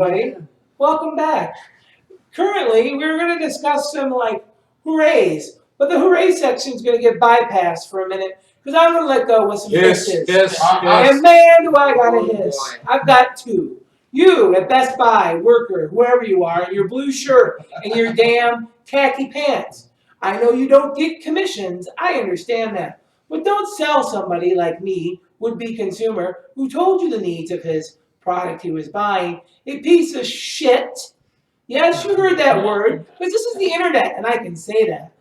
Buddy, welcome back. Currently, we're going to discuss some hoorays, but the hooray section is going to get bypassed for a minute because I'm going to let go with some hisses. And man, do I got a hiss. I've got two. You at Best Buy, worker, whoever you are, in your blue shirt and your damn khaki pants. I know you don't get commissions. I understand that. But don't sell somebody like me, would-be consumer, who told you the needs of his product he was buying, a piece of shit. Yes, you heard that word, because this is the internet and I can say that.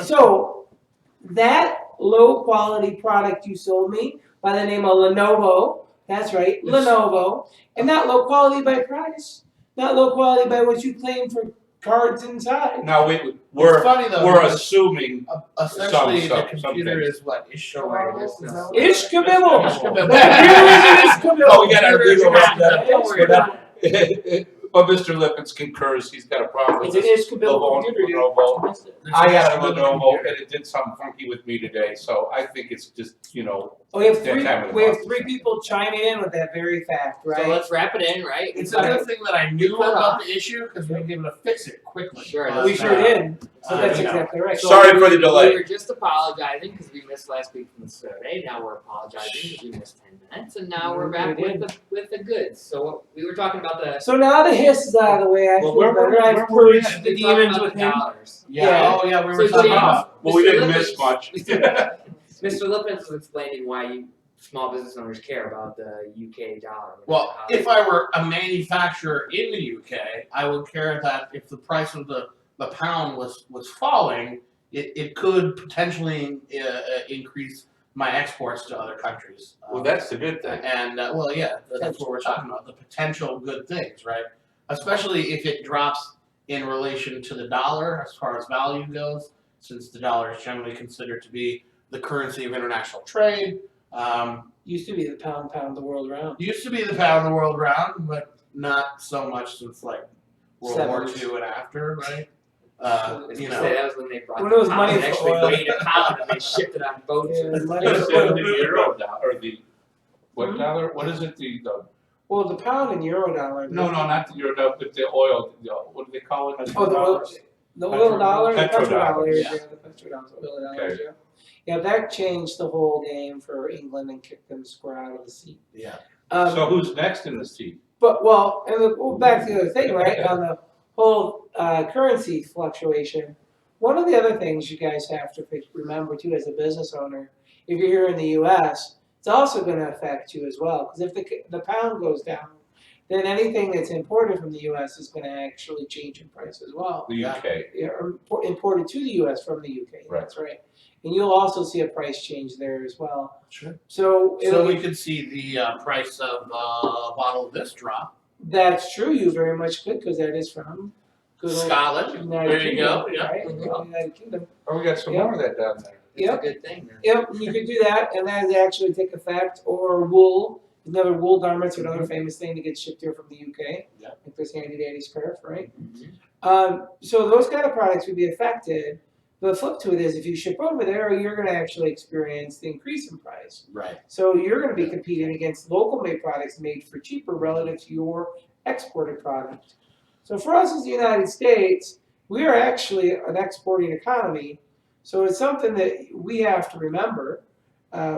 So, that low quality product you sold me by the name of Lenovo, that's right, Lenovo, and not low quality by price, not low quality by what you claim for cards inside. Now we're assuming essentially the some computer things. is what is showing us. Ishkabibble. Ishkabibble. The computer is an ishkabibble. Oh, we got our legal rep there. Don't worry about it. But Mr. Lippens concurs, he's got a problem with It's an this ishkabibble computer, dude. Lenovo. I got a Lenovo and it did something funky with me today, so I think it's just, We have that time of the we have month. three people chiming in with that very fact, right? So let's wrap it in, right? It's a good thing that I knew about the issue because we were able to fix it quickly. Sure. We sure did. So that's you know. exactly right. Sorry for the delay. We were just apologizing because we missed last week from the survey. Now we're apologizing because we missed 10 minutes, and now we're back We with the goods. So we were talking about the. So now the hiss is out of the way. I Well, feel where better. were I've we purged the we were talking demons about with the him. dollars. Yeah. Oh yeah, we were So talking James- about. Well, we Mr. didn't Lippens- miss much. Mr. Lippens was explaining why small business owners care about the UK dollar. Well, if I were a manufacturer in the UK, I would care that if the price of the pound was falling, it could potentially increase my exports to other countries. Well, that's the good thing. And well, yeah, that's what we're talking about, the potential good things, right? Especially if it drops in relation to the dollar as far as value goes, since the dollar is generally considered to be the currency of international trade. Used to be the pound the world around. Used to be the pound the world round, but not so much since like World War 70s. II and after, right? I was You gonna know, say that was when they brought When the it was pound money and for actually oil. weighed a pound and they shipped it on boats. Yeah, money What is for oil. the euro dollar, or the, what dollar, what is it, the, Well, the pound and euro dollar. no, not the euro dollar, but the oil, what do they call it? Oh, the oil dollar, the Petrodollar, petrodollar, yeah. the petrodollar, oil dollars, Okay. yeah. Yeah, that changed the whole game for England and kicked them square out of the seat. yeah. So who's next in the seat? But well, back to the other thing, right? On the whole currency fluctuation, one of the other things you guys have to remember too, as a business owner, if you're here in the U.S., it's also going to affect you as well. Because if the pound goes down, then anything that's imported from the U.S. is going to actually change in price as well. The UK. Yeah, or imported to the U.S. from the U.K. Right. That's right. And you'll also see a price change there as well. Sure. So, So we could see the price of a bottle of this drop. that's true. You very much could, because that is from good old Scotland. United There you go. Kingdom, Yeah. right? Mhm. United Kingdom. Oh, we got some Yep. more of that down there. It's Yep. a good thing. Then. Yep, you could do that, and that would actually take effect. Or wool, another wool garments, another famous thing to get shipped here from the UK. Yeah. Like this handy dandy scarf, right? Mhm. So those kind of products would be affected. The flip to it is if you ship over there, you're going to actually experience the increase in price. Right. So you're going to be competing against local made products made for cheaper relative to your exported product. So for us as the United States, we are actually an exporting economy. So it's something that we have to remember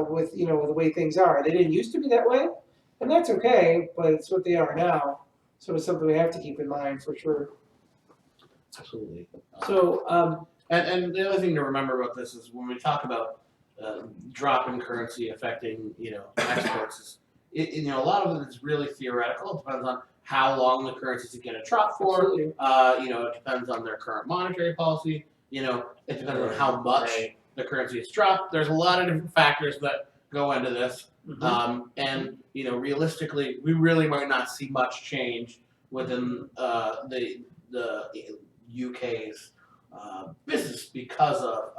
with the way things are. They didn't used to be that way, and that's okay, but it's what they are now. So it's something we have to keep in mind for sure. Absolutely. So And the other thing to remember about this is when we talk about drop in currency affecting exports, is a lot of it is really theoretical. It depends on how long the currency is going to drop for. absolutely. It depends on their current monetary policy. It depends on how much the currency has dropped. There's a lot of different factors that go into this. And realistically, we really might not see much change within the UK's business because of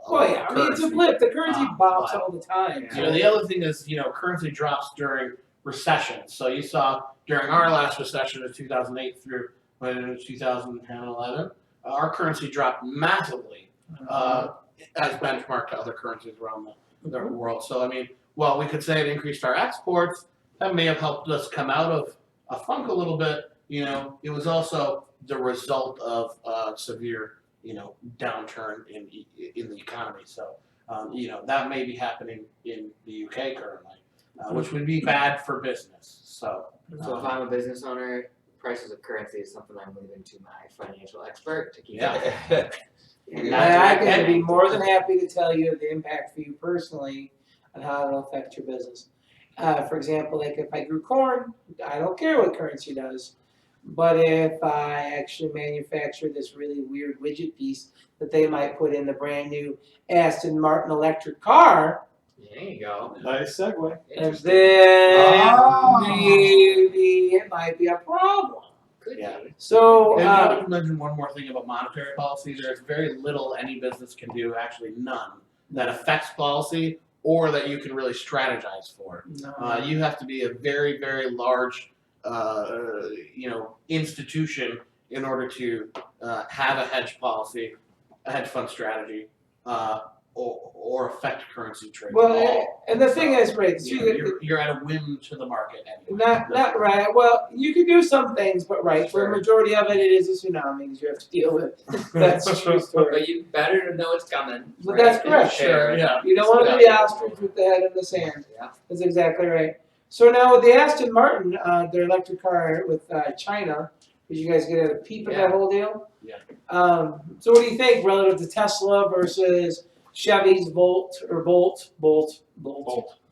Oh yeah, I mean it's a blip. The currency bops but- all the time. The other thing is, currency drops during recessions. So you saw during our last recession of 2008 through 2010, 11, our currency dropped massively as benchmarked to other currencies around the world. So I mean, while we could say it increased our exports, that may have helped us come out of a funk a little bit. you know, it was also the result of severe, you know, downturn in the economy. So, you know, that may be happening in the UK currently, which would be bad for business. So, So if I'm a business owner, prices of currency is something I'm leaving to my financial expert to keep. Yeah. And I can be more than happy to tell you the impact for you personally on how it'll affect your business. For example, like if I grew corn, I don't care what currency does. But if I actually manufacture this really weird widget piece that they might put in the brand new Aston Martin electric car, There you go. Nice segue. and Interesting. then Oh. maybe it might be a problem. Could Yeah. be. So, and I would mention one more thing about monetary policy. There's very little any business can do, actually none, that affects policy or that you can really strategize for. You have to be a very, very large, you know, institution in order to have a hedge policy, a hedge fund strategy, or affect currency trade. at all. well, and the thing is, right, so You know, you're at a whim to the market anyway. not right. Well, you can do some things, but right, for Sure. the majority of it, it is a tsunami you have to deal with. That's a true story. But you better to know it's coming. But right? that's correct. Sure, yeah. You don't want to be the ostrich with the head in the sand. Yeah. That's exactly right. So now with the Aston Martin, their electric car with China, did you guys get a peep at that whole deal? Yeah. So what do you think relative to Tesla versus Chevy's Bolt? Well,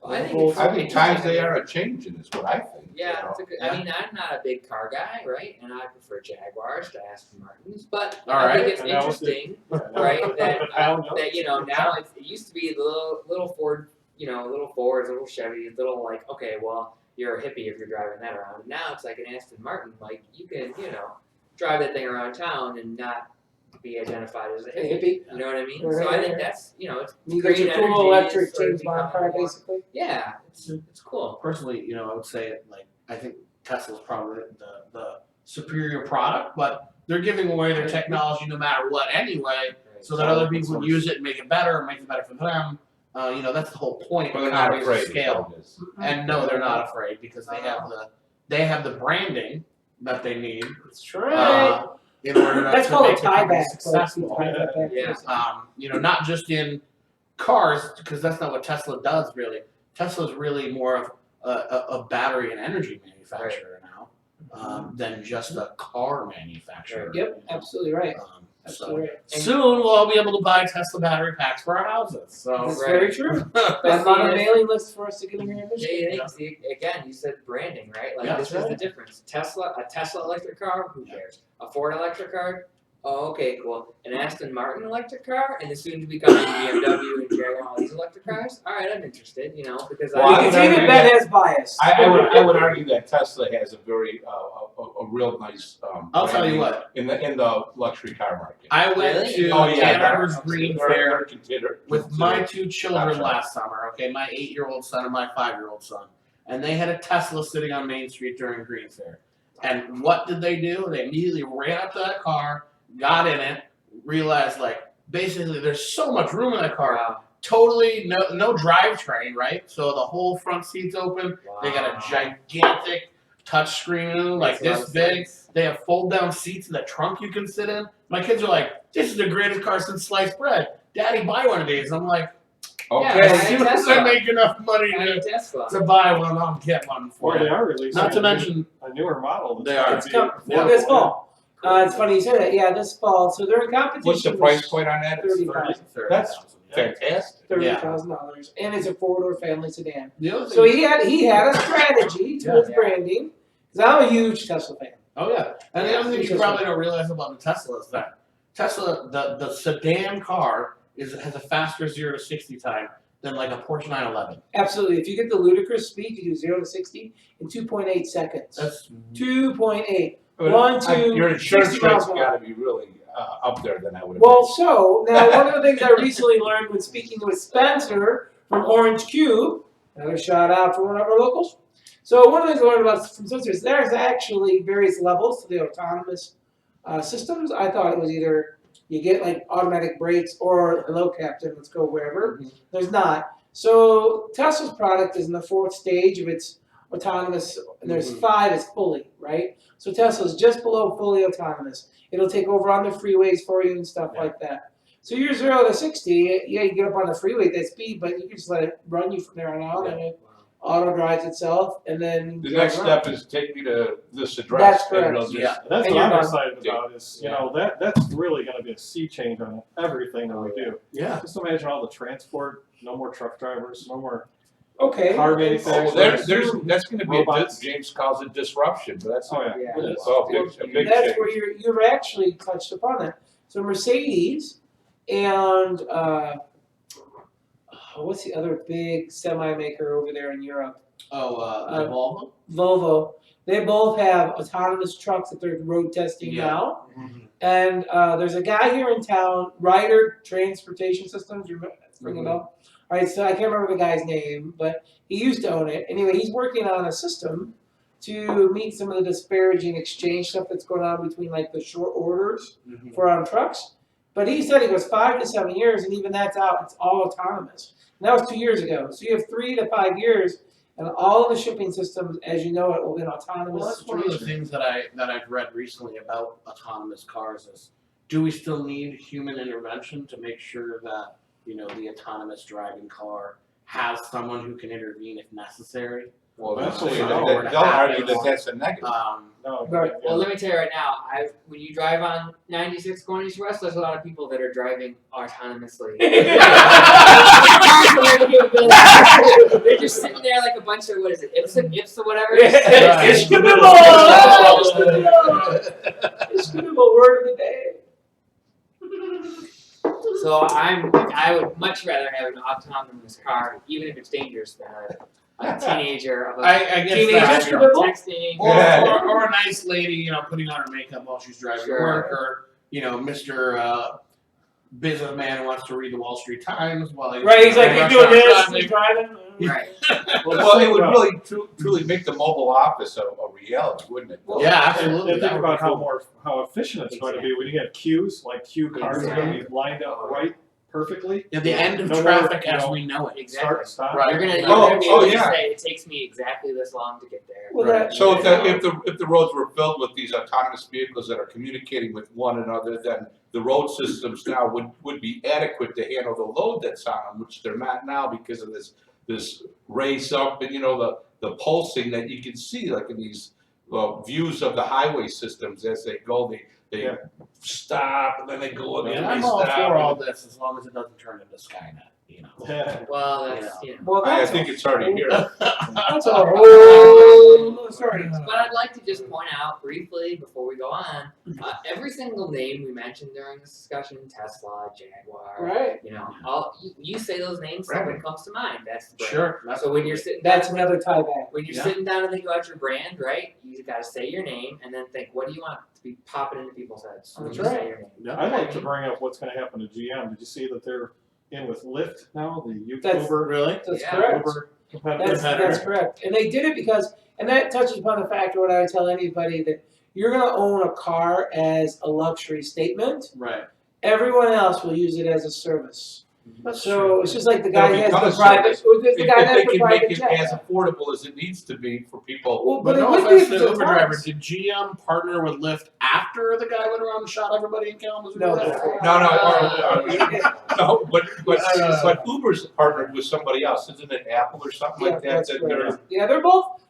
I think it's I think times interesting. they are a changing is what I think. Yeah, it's a good, Yeah. I mean, I'm not a big car guy, right? And I prefer Jaguars to Aston Martins, but All I right. think it's And that was interesting, right? That I don't know. that you know now it used to be the little Ford, you know, little Fords, little Chevys, little like okay, well you're a hippie if you're driving that around. Now it's like an Aston Martin, like you can drive that thing around town and not be identified as a hippie. You know what I mean? So I think that's it's You get green your energy cool electric is sort of James Bond becoming car, more- basically. Yeah, it's cool. Personally, you know, I would say like I think Tesla's probably the superior product, but they're giving away their technology no matter what anyway, so that other people would use it and make it better, and make it better for them. You know, that's the whole point But of they're not economies of afraid. scale. Is And no, they're not afraid because they have the branding that they need That's right. in order That's to called a make the company tieback. successful. Yeah. You know, not just in cars, because that's not what Tesla does really. Tesla's really more of a battery and energy manufacturer now than just a car manufacturer. Yep, you know? absolutely right. So Absolutely right. soon we'll all be able to buy Tesla battery packs for our houses. So That's Right. very true. But I'm on a see, mailing list for us to get in here. Yeah, see, again, you said branding, right? Like Yeah, this that's is the difference. A Tesla electric car, who cares? A Ford electric car, oh, okay, cool. An Aston Martin electric car, and the soon to be coming BMW and Jaguar, all these electric cars. All right, I'm interested, because Well, I You would can see argue that Ben has bias. I would argue that Tesla has a very a real nice I'll tell you branding what. in the luxury car market. I went Really? to Oh yeah, Ann Arbor's Green Fair with my my two children last summer, okay, my 8-year-old son and my 5-year-old son. And they had a Tesla sitting on Main Street during Green Fair. And what did they do? They immediately ran up to that car, got in it, realized basically there's so much room in that car. wow. Totally no drivetrain, right? So the whole front seat's open. They got a gigantic touch screen like Makes a lot this of big. sense. They have fold down seats in the trunk you can sit in. My kids are like, this is the greatest car since sliced bread. Daddy, buy one of these. I'm like, Okay. Yeah, as soon as I make enough money I mean, to Tesla. buy one, I'll get one for Or they you. are releasing Not to a mention, newer model. They are. It's coming this fall. It's funny you say that. Yeah, this fall. So they're in competition. What's the price point on that? It's 30,000. That's fantastic. $30,000, and it's a 4-door family sedan. The other thing, So he had a strategy to his Yeah. branding. Because I'm a huge Tesla fan. oh yeah, and the Yeah, other thing you because- probably don't realize about the Tesla is that Tesla, the sedan car, has a faster 0 to 60 time than like a Porsche 911. Absolutely. If you get the ludicrous speed, you do 0 to 60 in 2.8 seconds. That's 2.8. But One, two, your insurance 60 miles rate's an hour. got to be really up there than I would have. Well, so now one of the things I recently learned when speaking with Spencer from Orange Cube, another shout out for one of our locals. So one of the things I learned about from Spencer is there's actually various levels to the autonomous systems. I thought it was either you get like automatic brakes or hello Captain, let's go wherever. There's not. So Tesla's product is in the 4th stage of its autonomous, and there's 5 is fully, right? So Tesla's just below fully autonomous. It'll take over on the freeways for you and stuff like that. So you're 0 to 60, yeah, you get up on the freeway at that speed, but you can just let it run you from there on out, and it auto drives itself, and then The you next drive step around. is take me to this address. That's and correct. it'll just- Yeah. That's And what you're I'm done. excited about is, you know, that's really gonna be a sea change on everything that we do. Yeah. Just imagine all the transport, no more truck drivers, no more Okay. car Oh, manufacturers. that's gonna be Robots. James calls it disruption, but that's. Oh, yeah. Yeah. It's all a big That's change. where you've actually touched upon that. So Mercedes and what's the other big semi maker over there in Europe? The Volvo? Volvo. They both have autonomous trucks that they're road testing Yeah. now. And there's a guy here in town, Ryder Transportation Systems. You ring a bell? All right, so I can't remember the guy's name, but he used to own it. Anyway, he's working on a system to meet some of the disparaging exchange stuff that's going on between like the short orders for on trucks. But he said it goes 5 to 7 years, and even that's out. It's all autonomous. And that was 2 years ago. So you have 3 to 5 years, and all of the shipping systems, as you know it, will be an autonomous Well, that's one of the situation. things that I've read recently about autonomous cars is, do we still need human intervention to make sure that, you know, the autonomous driving car has someone who can intervene if necessary? Well, Absolutely. they'll argue that that's a negative. No, Right. Well, let me tell you right now, when you drive on 96 going east west, there's a lot of people that are driving autonomously. They're just sitting there like a bunch of, what is it, Ips or whatever? It's Skippable! Skippable word of the day. So I would much rather have an autonomous car, even if it's dangerous, than a teenager of a I guess Teenagers that's could true. texting. Or a nice lady, you know, putting on her makeup while she's driving Sure. to work, or, you know, Mr. Businessman who wants to read the Wall Street Times while he's Right, he's like, rush he's doing hour this, traffic. he's driving. Right. Well, it would really truly make the mobile office a reality, wouldn't it? Yeah, absolutely. And That think would be about cool. how efficient it's going to be when you have queues, like queue cars are going to be lined up right perfectly. Yeah, the end of No more, traffic you as know, we know it. Exactly. Start, stop. Right. You're gonna be Oh, able to yeah. say it takes me exactly this long to get there. Well, Right. that- So if the roads were filled with these autonomous vehicles that are communicating with one another, then the road systems now would be adequate to handle the load that's on them, which they're not now because of this race up and, you know, the pulsing that you can see, like in these views of the highway systems as they go, they Yeah. stop and then they go and then And they I'm all stop. for all this as long as it doesn't turn into Skynet, you know. Well, that's, you know. Well, I that's think it's already here. That's a whole story. But I'd like to just point out briefly before we go on, every single name we mentioned during this discussion, Tesla, Jaguar, Right. you know, you say those names, something comes to mind. That's the brand. Sure. So when you're sitting That's down, another tie back. when you're Yeah. sitting down to think about your brand, right? You got to say your name and then think, what do you want to be popping into people's heads when That's you right. say your name? Yeah. I'd like to bring up what's going to happen to GM. Did you see that they're in with Lyft now, the That's- Uber Really? That's Yeah. correct. Uber competitor? That's correct. And they did it because, and that touches upon the factor what I would tell anybody that you're going to own a car as a luxury statement. Right. Everyone else will use it as a service. That's So true. it's just like the It'll guy has become the a private, service. or the If guy they has the can make private it jet. as affordable as it needs to be for people. Well, But but it no would be offense if to it's Uber driver, autonomous. did GM partner with Lyft after the guy went around and shot everybody in Kalamazoo? No, No, but Uber's partnered with somebody else, isn't it Apple or something Yeah, like that? that's That correct. Yeah, they're all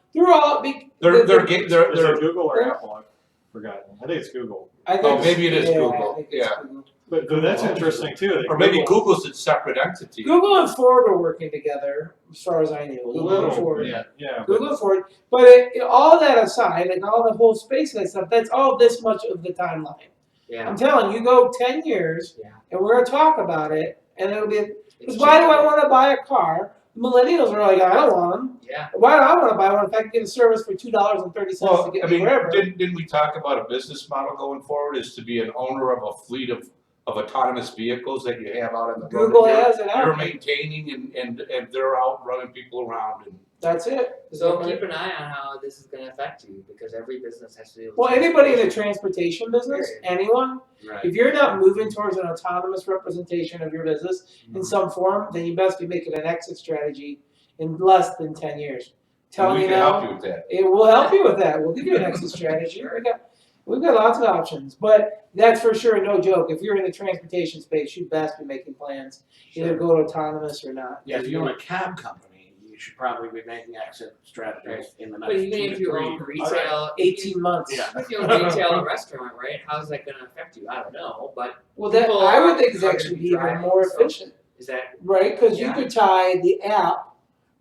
big. they're Is it Google or they're- Apple? I've forgotten. I think it's Google. I think Oh, maybe it is yeah, Google, I think it's yeah. Google. But that's interesting too. that or maybe Google- Google's a separate entity. Google and Ford are working together, as far as I knew. Google and Ford. Yeah. Yeah, but Google and Ford. But all that aside, like all the whole space and that stuff, that's all this much of the timeline. Yeah. I'm telling you, go 10 years, Yeah. and we're going to talk about it, and it'll be, because why do I want to buy a car? Millennials are like, I don't want them. Yeah. Why do I want to buy one if I can get a service for $2.30 Well, to get I me mean, wherever? didn't we talk about a business model going forward is to be an owner of a fleet of autonomous vehicles that you have out on the road? Google You're- has it out. You're maintaining and they're out running people around and. That's it. So keep an eye on how this is going to affect you because every business has to deal with Well, anybody in the transportation business, Period. anyone, Right. if you're not moving towards an autonomous representation of your business in some form, then you best be making an exit strategy in less than 10 years. telling We you can now. help you with that. It will help you with that. We'll give you an exit strategy. We've got lots of options, but that's for sure no joke. If you're in the transportation space, you best be making plans, either go to autonomous or not. Yeah, if you own a cab company, you should probably be making exit strategies in the next But even 2 if to you 3 own years. retail, 18 months. Yeah. if you own retail and restaurant, right? How's that going to affect you? I don't know, but Well, that People I would are think is gonna actually be be even driving, more so- efficient, is that right? Because you Yeah. could tie the app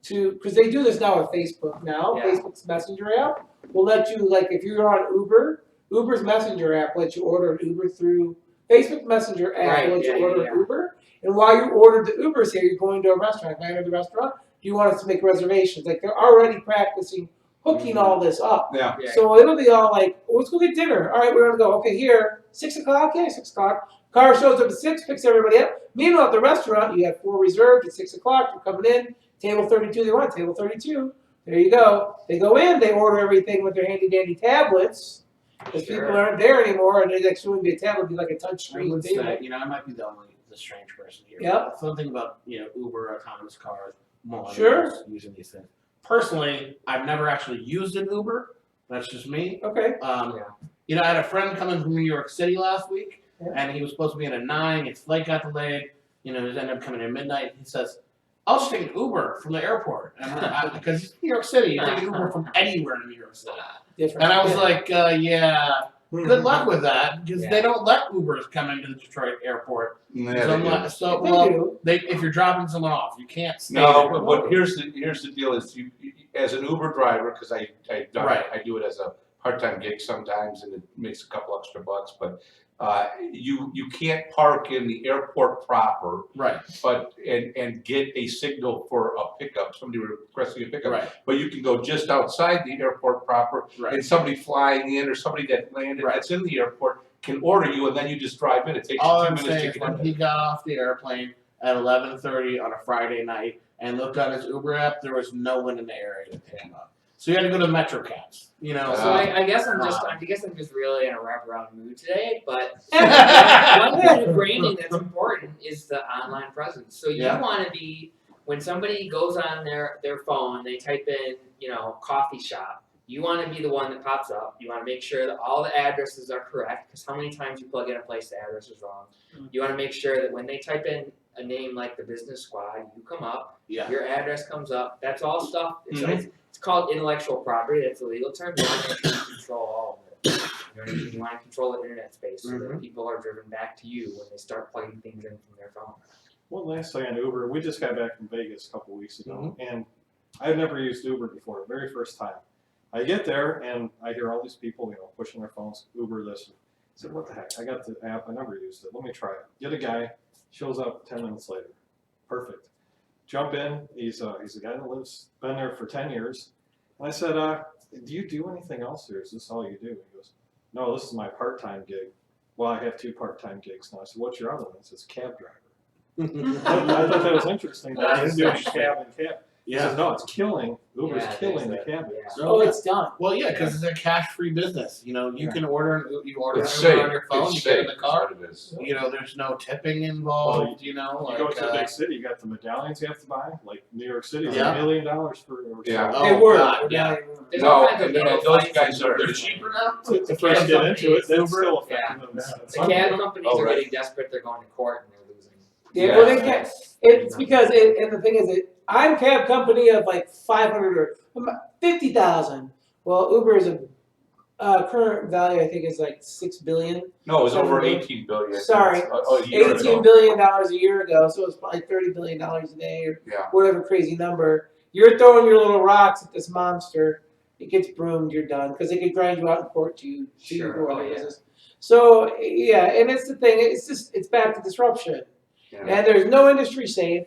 to, because they do this now with Facebook now. Yeah. Facebook's Messenger app will let you, like, if you're on Uber, Uber's Messenger app lets you order an Uber through Facebook Messenger app Right, lets yeah, you order yeah, an Uber. And while you order the Uber, say you're going to a restaurant, if I enter the restaurant, do you want us to make reservations? Like they're already practicing hooking all this up. Yeah. yeah, So it'll be all like, oh, let's go get dinner. All right, we're gonna go. Okay, here, 6 o'clock. Yeah, 6 o'clock. Car shows up at 6, picks everybody up. Meanwhile, at the restaurant, you have 4 reserved at 6 o'clock. You're coming in. Table 32, they want table 32. There you go. They go in. They order everything with their handy dandy tablets. Because Sure. people aren't there anymore, and they actually wouldn't be a tablet, it'd be like a touch I screen would table. say, I might be the strange person here. Yep. Something about, Uber, autonomous cars, millennials Sure. using these things. Personally, I've never actually used an Uber. That's just me. Okay. I had a friend come in from New York City last week, Yeah. and he was supposed to be in at 9. His flight got delayed. He ended up coming in at midnight. He says, "I'll just take an Uber from the airport," because it's New York City. You take an Uber from anywhere in New York City. Different. And I was Yeah. like, yeah. Good luck with that, because Yeah. they don't let Ubers come into the Detroit airport. Yeah, So, they I'm do. like, so They well, do. if you're dropping someone off, you can't stay No, there. but here's the deal is you as an Uber driver, because I Right. do it as a part-time gig sometimes and it makes a couple extra bucks, but you can't park in the airport proper, Right, but and get a signal for a pickup, somebody requesting a pickup. right, But you can go just outside the airport proper right. and somebody flying in or somebody that landed Right. that's in the airport can order you and then you just drive in. It takes All you I'm 2 saying minutes is to get when in. he got off the airplane at 11:30 on a Friday night and looked on his Uber app, there was no one in the area to pick him up. So you had to go to MetroCabs, So I guess I'm just really in a wraparound mood today. But one point of branding that's important is the online presence. So you Yeah. want to be when somebody goes on their phone, they type in coffee shop. You want to be the one that pops up. You want to make sure that all the addresses are correct, because how many times you plug in a place the address is wrong. You want to make sure that when they type in a name like the Business Squad, you come up, Yeah. your address comes up. That's all stuff. Mhm. It's called intellectual property. That's a legal term. You want to make sure you control all of it. You know what I mean? You want to control the internet space so that people are driven back to you when they start plugging things in from their phone. One last thing on Uber, we just got back from Vegas a couple weeks ago, and I've never used Uber before, very first time. I get there and I hear all these people, pushing their phones, Uber this. I said, what the heck? I got the app, I never used it. Let me try it. Get a guy, shows up 10 minutes later. Perfect. Jump in. He's a guy that been there for 10 years. And I said, do you do anything else or is this all you do? He goes, no, this is my part-time gig. Well, I have 2 part-time gigs now. I said, what's your other one? He says, cab driver. I thought that was interesting. That he's doing cab and cab. He says, no, it's killing. Uber's Yeah, there's killing the that, cab. yeah. Oh, it's done. Well, yeah, because it's a cash-free business. You can order an Uber It's on safe. your phone, It's you safe. get in the car. That's what it is. There's no tipping involved. You go to a big city, you got the medallions you have to buy. Like New York City, it's Yeah. $1 million for. Yeah. Oh, They were. God, They're yeah. not anymore. There's No, all kinds of and little those fights guys and are They're cheaper now. To first get into it, that's Uber? still affecting them. The cab companies Oh, are right. getting desperate. They're going to court and they're losing. Yeah, well, they can't. It's because, and the thing is, I'm cab company of like 500 or 50,000. Well, Uber is current value, I think, is like $6 billion. No, it was over 7 billion. 18 billion. Sorry, a year ago. $18 billion a year ago, so it's probably $30 billion a day or Yeah. whatever crazy number. You're throwing your little rocks at this monster. It gets broomed, you're done, because they could grind you out in court to Sure, whoever oh, it yeah. is. So yeah, and it's the thing. It's back to disruption. Yeah. And there's no industry safe.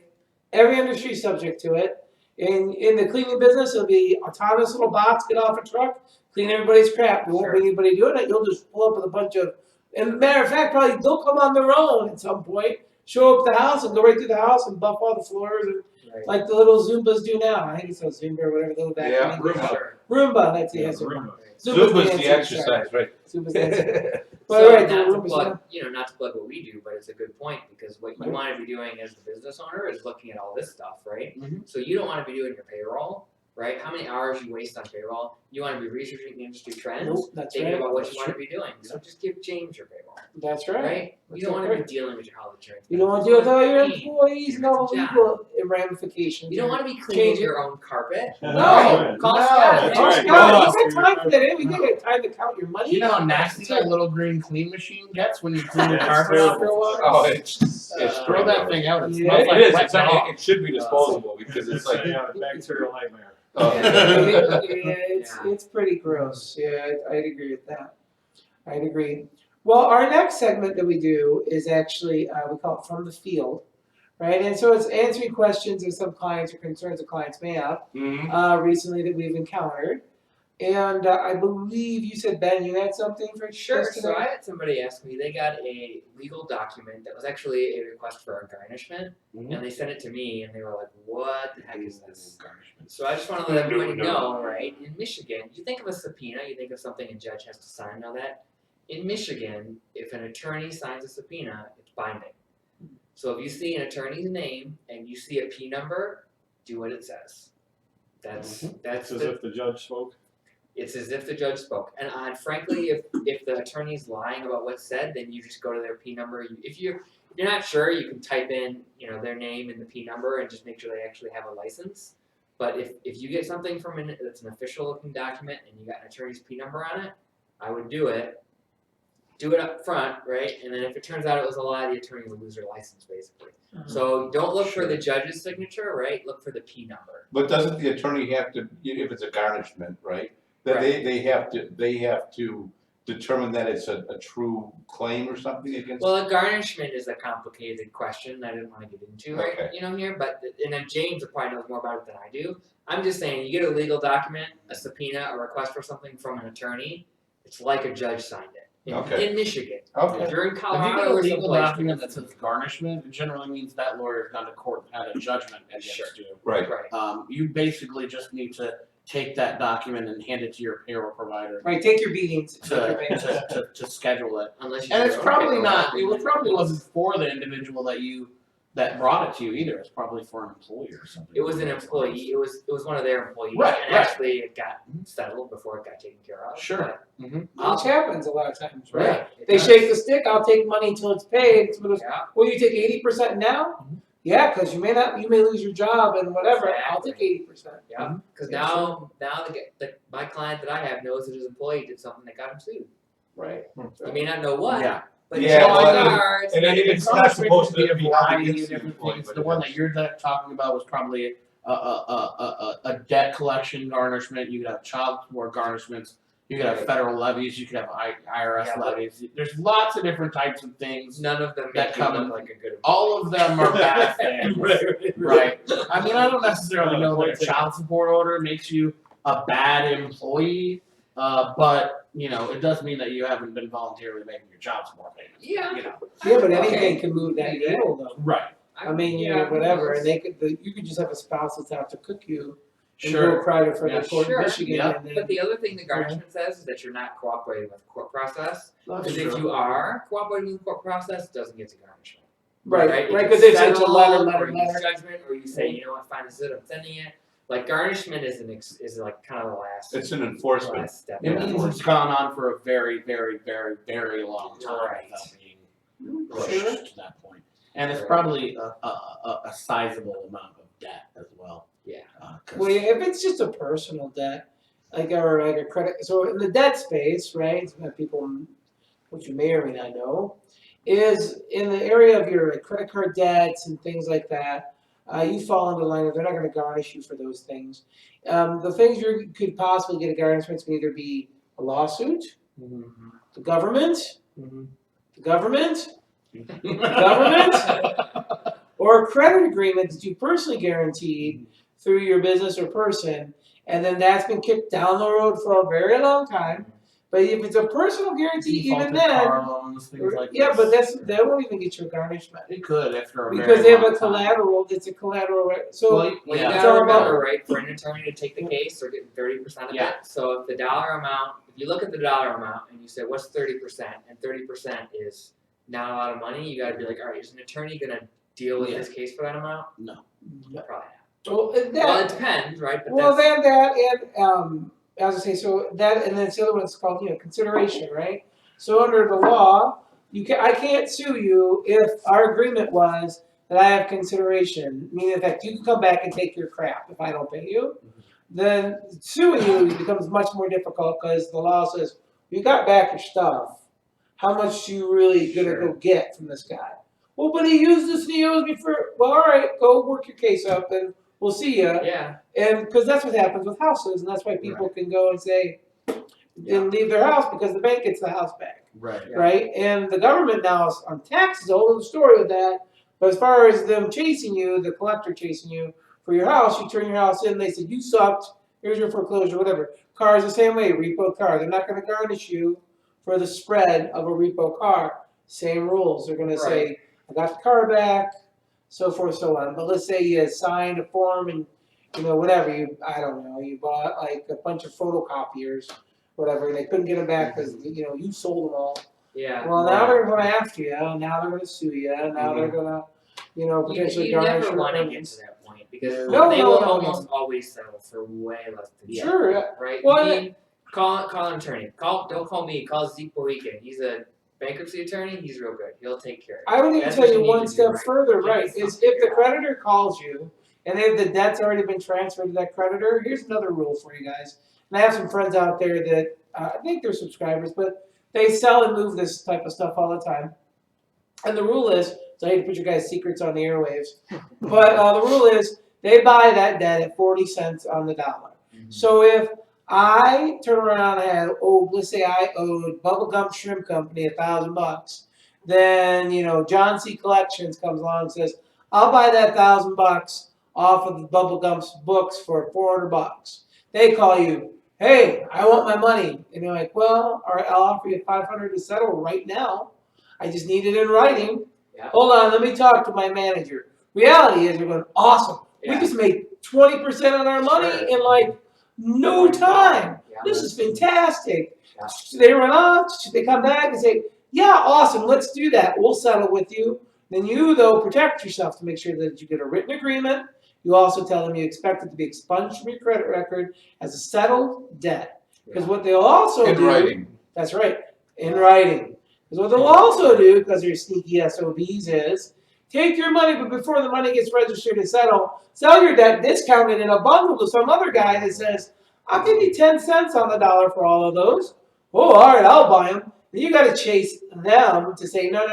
Every industry is subject to it. In the cleaning business, it'll be autonomous little bots get off a truck, clean everybody's crap. You won't Sure. be anybody doing it. You'll just pull up with a bunch of, and matter of fact, probably they'll come on their own at some point, show up at the house and go right through the house and buff all the floors and Right. like the little Zumbas do now. I think it's a Zumba or whatever the little back. Yeah, Roomba. Sure. Roomba, that's it. Yeah, Yeah, Zumba. Roomba. Zumba's dancing, the sorry. exercise, right? Zumba's dancing. So But right, the not to Roomba's plug, done. not to plug what we do, but it's a good point because what you Right. want to be doing as the business owner is looking at all this stuff, right? Mhm. So you don't want to be doing your payroll. right? How many hours you waste on payroll? You want to be researching industry trends, Nope, that's thinking right. about what That's you want to be doing. So just give James your payroll, That's right. right? You don't want to be dealing with your health insurance. You don't want to benefits. deal with all your Give it employees and all to the John. legal ramifications. You don't want to be cleaning Change it. your own carpet. No, Call no, Scott. that's Oh, right. Scott, No. you got time for that. We got time to count your money. You know how nasty that little green clean machine gets when you clean your Yeah, carpet it's after a while? Oh, it's Throw that thing out. It Yeah. smells like It is, wet it's, dog. it should be disposable because it's like, a bacterial nightmare. oh, It's pretty gross. Yeah, I'd agree with that. I'd agree. Well, our next segment that we do is actually, we call it From the Field, right? And so it's answering questions of some clients or concerns that clients may have recently that we've encountered. And I believe you said, Ben, you had something for Sure. us So I today? had somebody ask me. They got a legal document that was actually a request for a garnishment, Mhm. and they sent it to me, and they were like, "What the heck is this?" Garnishment. So I just want to let everybody know, right? In Michigan, you think of a subpoena, you think of something a judge has to sign. Know that in Michigan, if an attorney signs a subpoena, it's binding. So if you see an attorney's name and you see a P number, do what it says. That's It's as if the judge spoke. It's as if the judge spoke. And frankly, if the attorney's lying about what's said, then you just go to their P number. If you're not sure, you can type in their name and the P number and just make sure they actually have a license. But if you get something from that's an official looking document and you got an attorney's P number on it, I would do it. Do it up front, right? And then if it turns out it was a lie, the attorney will lose their license basically. So don't look for the judge's signature, right? Look for the P number. but doesn't the attorney have to, if it's a garnishment, right? That Right. they have to determine that it's a true claim or something against? Well, a garnishment is a complicated question I didn't want to get into Okay. here, but and then James probably knows more about it than I do. I'm just saying, you get a legal document, a subpoena, a request for something from an attorney, it's like a judge signed it. Okay. In Michigan. Okay. If you're in If Colorado you get a or legal someplace, document that says garnishment, it generally means that lawyer's gone to court and had a judgment against Sure. you. Right. right. You basically just need to take that document and hand it to your payroll provider Right, take your beatings. to schedule it. Unless you And do it's your own probably payroll. not, it probably wasn't for the individual that brought it to you either, it's probably for an employee or something. It was an employee. It was one of their employees, Right, and right. actually it got settled before it got taken care of. Sure. Which happens a lot of times, But, right? right. it They does. shake the stick, I'll take money until it's paid. Somebody goes, Yeah. well, you take 80% now? Yeah, because you may lose your job and whatever. I'll take 80%. Yeah, because Yeah, now my client that I have knows that his employee did something that got him sued. Right. You may not know what, Yeah. but Yeah, chances well, are it's and not it- even it's not supposed to be a be variety against of the different employee, things. but The it one is. that you're talking about was probably a debt collection garnishment. You could have child support garnishments. You could have federal levies. You could have IRS Yeah, but- levies. There's lots of different types of things. none of them that make you come- look like a good employee. All of them are bad things. Right. I mean, I don't necessarily know that a Point taken. child support order makes you a bad employee, but it does mean that you haven't been voluntarily making your child support payments. Yeah. You know. Yeah, but anything Okay. can move that needle though. Right. I mean, yeah, whatever, who and knows? you could just have a spouse that's out to cook you and go Sure. cry to for Yeah, the court sure. in Michigan Yeah. and then. But the other thing the garnishment says is that you're not cooperating with the court process. That's Because if true. you are cooperating with the court process, it doesn't get to garnishment. Right, If because you it's such a settle letter, or you letter. judgment, or you say, you know what, fine, this is it, I'm sending it. Like garnishment is like kind of the last. It's an enforcement. last step. It means it's gone on for a very, very, very, very long time Right. without being pushed Sure. to that point. And it's Right. probably a sizable amount of debt as well. Yeah. 'Cause- Well, yeah, if it's just a personal debt, like a credit, so in the debt space, right, people, which you may or may not know, is in the area of your credit card debts and things like that, you fall into line of they're not going to garnish you for those things. The things you could possibly get a garnishment can either be a lawsuit, Mhm. the government, Mhm. the government, or a credit agreement that you personally guaranteed through your business or person, and then that's been kicked down the road for a very long time. But if it's a personal guarantee, even Defaulted then, car loans, things like yeah, this. but that won't even get you a garnishment It could after a because very they have long a time. collateral. It's a collateral, right? So Well, Well, yeah. you It's gotta all about- remember, right, for an attorney to take the case, they're getting 30% of Yeah. it. So if the dollar amount, if you look at the dollar amount and you say, what's 30%? And 30% is not a lot of money, you gotta be like, all right, is an attorney gonna deal with Yeah. this case for that amount? No. Probably not. Well, Well, it depends, right? But well, that's, then that and as I say, so that and then the other one is called consideration, right? So under the law, I can't sue you if our agreement was that I have consideration, meaning that you can come back and take your crap if I don't pay you. Then suing you becomes much more difficult because the law says you got back your stuff. How much you really gonna go get from this guy? Well, but he used this and he owes me for. Well, all right, go work your case up and we'll see ya. yeah. And because that's what happens with houses, and that's why people can go and say, and leave their house because the bank gets the house back, Right. Yeah. right? And the government now is on taxes, a whole other story with that. But as far as them chasing you, the collector chasing you for your house, you turn your house in, they said, you sucked, here's your foreclosure, whatever. Cars the same way, repo car. They're not going to garnish you for the spread of a repo car. Same rules. They're going to say, I got the car back, so forth, so on. But let's say you signed a form and, whatever, I don't know, you bought like a bunch of photocopiers, whatever, and they couldn't get them back because, you sold them all. Yeah. Well, now they're going after you, now they're going to sue you, now they're going to, potentially You garnish never your want to get earnings. to that point because No, they no, will no, almost always settle for way less than that. Sure, yeah. Right? Well, You mean, call an attorney. Don't call me. Call Zeke Boykin. He's a bankruptcy attorney. He's real good. He'll take care of it. I would even That's tell what you you need one to do, step right? further, Get right, this is stuff if the figured out. creditor calls you and if the debt's already been transferred to that creditor, here's another rule for you guys. And I have some friends out there that I think they're subscribers, but they sell and move this type of stuff all the time. And the rule is, so I hate to put your guys' secrets on the airwaves, but the rule is they buy that debt at 40 cents on the dollar. Mhm. So if I turn around and let's say I owed Bubblegum Shrimp Company $1,000, then John C. Collections comes along and says, I'll buy that $1,000 off of the Bubblegum's books for $400. They call you, hey, I want my money, and you're like, well, all right, I'll offer you $500 to settle right now. I just need it in writing. Yeah. Hold on, let me talk to my manager. Reality is, you're going, awesome. We Yeah. just made 20% on our money Sure. in like no time. Yeah. This is fantastic. Yeah. They run off, they come back and say, yeah, awesome, let's do that. We'll settle with you. Then you, though, protect yourself to make sure that you get a written agreement. You also tell them you expect it to be expunged from your credit record as a settled debt. Because what they'll also In do, writing. that's right, in writing. Because what they'll also do, because they're sneaky SOBs, is take your money, but before the money gets registered and sell your debt discounted in a bundle to some other guy that says, I'll give you 10 cents on the dollar for all of those. Oh, all right, I'll buy them. Then you got to chase them to say, no,